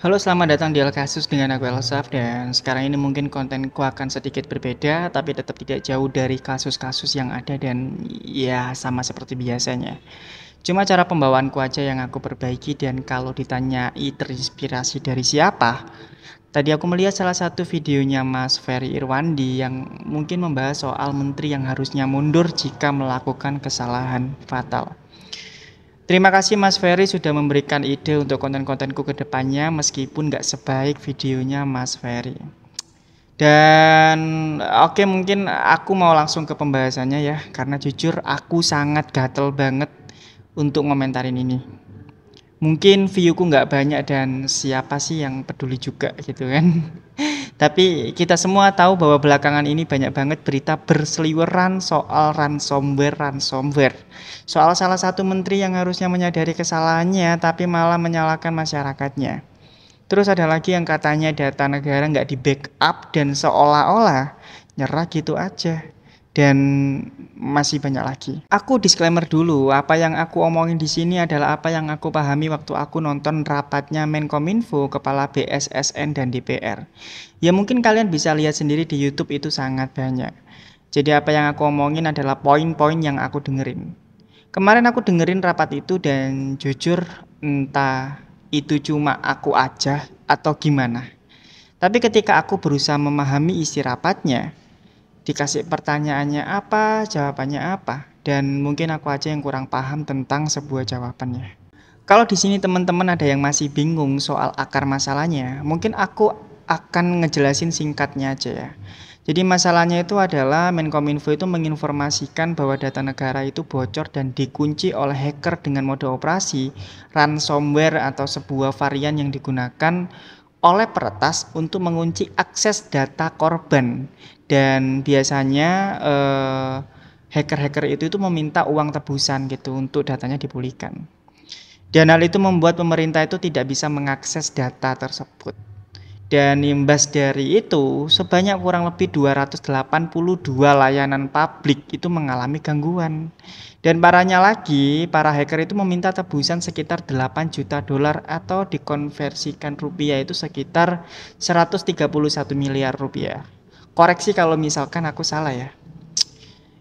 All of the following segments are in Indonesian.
Halo, selamat datang di Alkasus dengan aku Elsaf, dan sekarang ini mungkin kontenku akan sedikit berbeda tapi tetap tidak jauh dari kasus-kasus yang ada dan ya sama seperti biasanya. Cuma cara pembawaanku aja yang aku perbaiki, dan kalau ditanyai terinspirasi dari siapa? Tadi aku melihat salah satu videonya Mas Ferry Irwandi yang mungkin membahas soal menteri yang harusnya mundur jika melakukan kesalahan fatal. Terima kasih Mas Ferry sudah memberikan ide untuk konten-kontenku ke depannya meskipun nggak sebaik videonya Mas Ferry. Dan oke, mungkin aku mau langsung ke pembahasannya ya, karena jujur aku sangat gatel banget untuk ngomentarin ini. Mungkin viewku nggak banyak dan siapa sih yang peduli juga gitu kan. Tapi kita semua tahu bahwa belakangan ini banyak banget berita berseliweran soal ransomware. Soal salah satu menteri yang harusnya menyadari kesalahannya tapi malah menyalahkan masyarakatnya. Terus ada lagi yang katanya data negara nggak di backup dan seolah-olah nyerah gitu aja. Dan masih banyak lagi. Aku disclaimer dulu, apa yang aku omongin di sini adalah apa yang aku pahami waktu aku nonton rapatnya Menkominfo, Kepala BSSN dan DPR. Ya mungkin kalian bisa lihat sendiri di YouTube, itu sangat banyak. Jadi apa yang aku omongin adalah poin-poin yang aku dengerin. Kemarin aku dengerin rapat itu dan jujur entah itu cuma aku aja atau gimana. Tapi ketika aku berusaha memahami isi rapatnya, dikasih pertanyaannya apa, jawabannya apa, dan mungkin aku aja yang kurang paham tentang sebuah jawabannya. Kalau di sini teman-teman ada yang masih bingung soal akar masalahnya, mungkin aku akan ngejelasin singkatnya aja ya. Jadi masalahnya itu adalah Menkominfo itu menginformasikan bahwa data negara itu bocor dan dikunci oleh hacker dengan mode operasi ransomware atau sebuah varian yang digunakan oleh peretas untuk mengunci akses data korban. Dan biasanya hacker-hacker itu meminta uang tebusan gitu untuk datanya dipulihkan. Dan hal itu membuat pemerintah itu tidak bisa mengakses data tersebut. Dan imbas dari itu, sebanyak kurang lebih 282 layanan publik itu mengalami gangguan. Dan parahnya lagi, para hacker itu meminta tebusan sekitar 8 juta dolar atau dikonversikan rupiah itu sekitar 131 miliar rupiah. Koreksi kalau misalkan aku salah ya.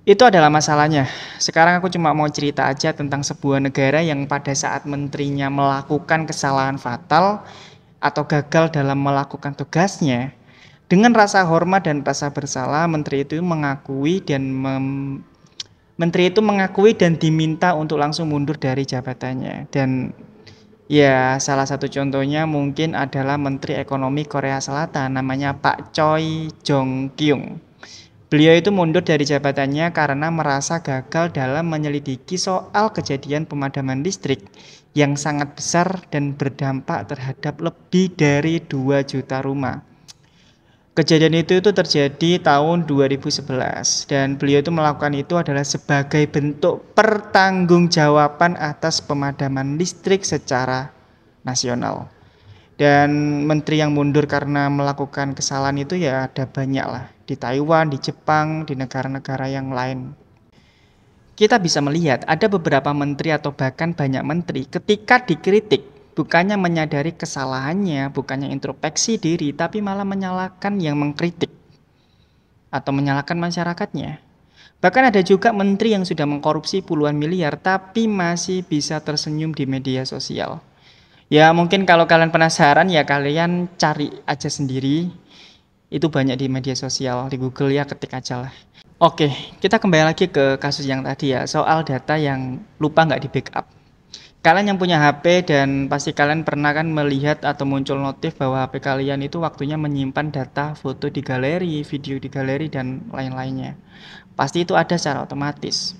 Itu adalah masalahnya. Sekarang aku cuma mau cerita aja tentang sebuah negara yang pada saat menterinya melakukan kesalahan fatal atau gagal dalam melakukan tugasnya, dengan rasa hormat dan rasa bersalah, menteri itu mengakui dan diminta untuk langsung mundur dari jabatannya. Dan ya, salah satu contohnya mungkin adalah Menteri Ekonomi Korea Selatan, namanya Pak Choi Jong Kyung. Beliau itu mundur dari jabatannya karena merasa gagal dalam menyelidiki soal kejadian pemadaman listrik yang sangat besar dan berdampak terhadap lebih dari 2 juta rumah. Kejadian itu terjadi tahun 2011, dan beliau itu melakukan itu adalah sebagai bentuk pertanggungjawaban atas pemadaman listrik secara nasional. Dan menteri yang mundur karena melakukan kesalahan itu ya ada banyak lah, di Taiwan, di Jepang, di negara-negara yang lain. Kita bisa melihat ada beberapa menteri atau bahkan banyak menteri ketika dikritik bukannya menyadari kesalahannya, bukannya introspeksi diri, tapi malah menyalahkan yang mengkritik atau menyalahkan masyarakatnya. Bahkan ada juga menteri yang sudah mengkorupsi puluhan miliar tapi masih bisa tersenyum di media sosial. Ya mungkin kalau kalian penasaran ya kalian cari aja sendiri. Itu banyak di media sosial, di Google ya, ketik aja lah. Oke, kita kembali lagi ke kasus yang tadi ya, soal data yang lupa nggak di backup. Kalian yang punya HP dan pasti kalian pernah kan melihat atau muncul notif bahwa HP kalian itu waktunya menyimpan data foto di galeri, video di galeri, dan lain-lainnya. Pasti itu ada secara otomatis.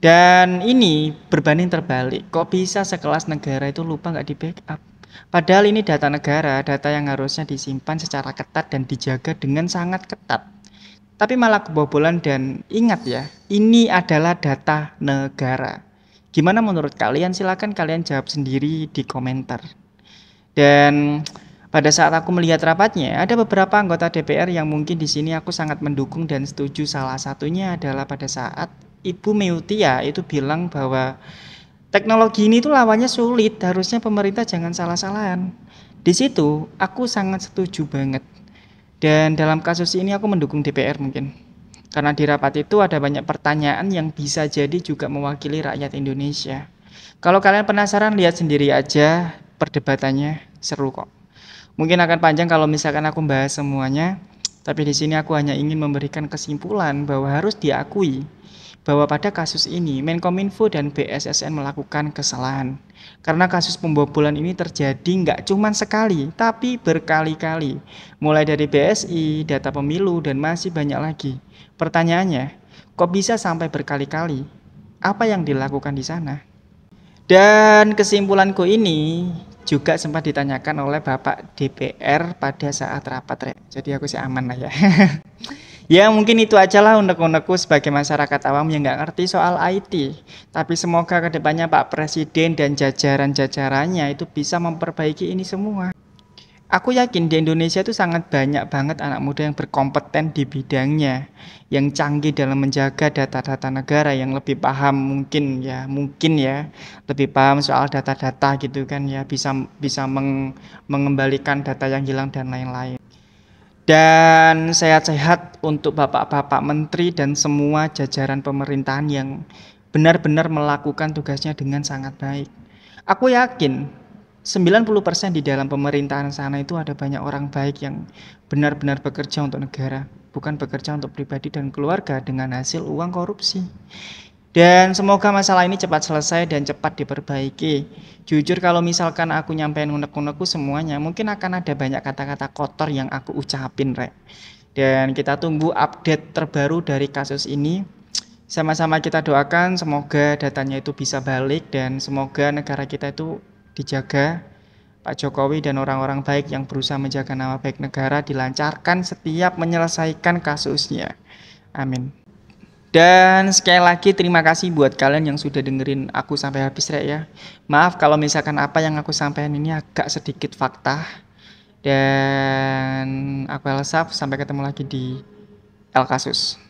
Dan ini berbanding terbalik, kok bisa sekelas negara itu lupa nggak di backup? Padahal ini data negara, data yang harusnya disimpan secara ketat dan dijaga dengan sangat ketat. Tapi malah kebobolan, dan ingat ya, ini adalah data negara. Gimana menurut kalian? Silakan kalian jawab sendiri di komentar. Dan pada saat aku melihat rapatnya, ada beberapa anggota DPR yang mungkin di sini aku sangat mendukung dan setuju. Salah satunya adalah pada saat Ibu Meutia itu bilang bahwa teknologi ini tuh lawannya sulit, harusnya pemerintah jangan salah-salahan. Di situ aku sangat setuju banget. Dan dalam kasus ini aku mendukung DPR mungkin. Karena di rapat itu ada banyak pertanyaan yang bisa jadi juga mewakili rakyat Indonesia. Kalau kalian penasaran, lihat sendiri aja perdebatannya, seru kok. Mungkin akan panjang kalau misalkan aku bahas semuanya, tapi di sini aku hanya ingin memberikan kesimpulan bahwa harus diakui bahwa pada kasus ini Menkominfo dan BSSN melakukan kesalahan. Karena kasus pembobolan ini terjadi nggak cuma sekali, tapi berkali-kali. Mulai dari BSI, data pemilu, dan masih banyak lagi. Pertanyaannya, kok bisa sampai berkali-kali? Apa yang dilakukan di sana? Dan kesimpulanku ini juga sempat ditanyakan oleh Bapak DPR pada saat rapat, Rek. Jadi aku sih aman lah ya. Ya mungkin itu aja lah unek-unekku sebagai masyarakat awam yang nggak ngerti soal IT. Tapi semoga kedepannya Pak Presiden dan jajaran-jajarannya itu bisa memperbaiki ini semua. Aku yakin di Indonesia itu sangat banyak banget anak muda yang berkompeten di bidangnya, yang canggih dalam menjaga data-data negara, yang lebih paham mungkin ya, lebih paham soal data-data gitu kan ya, bisa bisa mengembalikan data yang hilang dan lain-lain. Dan sehat-sehat untuk Bapak-Bapak Menteri dan semua jajaran pemerintahan yang benar-benar melakukan tugasnya dengan sangat baik. Aku yakin 90% di dalam pemerintahan sana itu ada banyak orang baik yang benar-benar bekerja untuk negara, bukan bekerja untuk pribadi dan keluarga dengan hasil uang korupsi. Dan semoga masalah ini cepat selesai dan cepat diperbaiki. Jujur kalau misalkan aku nyampein unek-unekku semuanya, mungkin akan ada banyak kata-kata kotor yang aku ucapin, Rek. Dan kita tunggu update terbaru dari kasus ini. Sama-sama kita doakan semoga datanya itu bisa balik dan semoga negara kita itu dijaga. Pak Jokowi dan orang-orang baik yang berusaha menjaga nama baik negara dilancarkan setiap menyelesaikan kasusnya. Amin. Dan sekali lagi terima kasih buat kalian yang sudah dengerin aku sampai habis, Rek ya. Maaf kalau misalkan apa yang aku sampaikan ini agak sedikit fakta. Dan aku Elsaf, sampai ketemu lagi di El Kasus.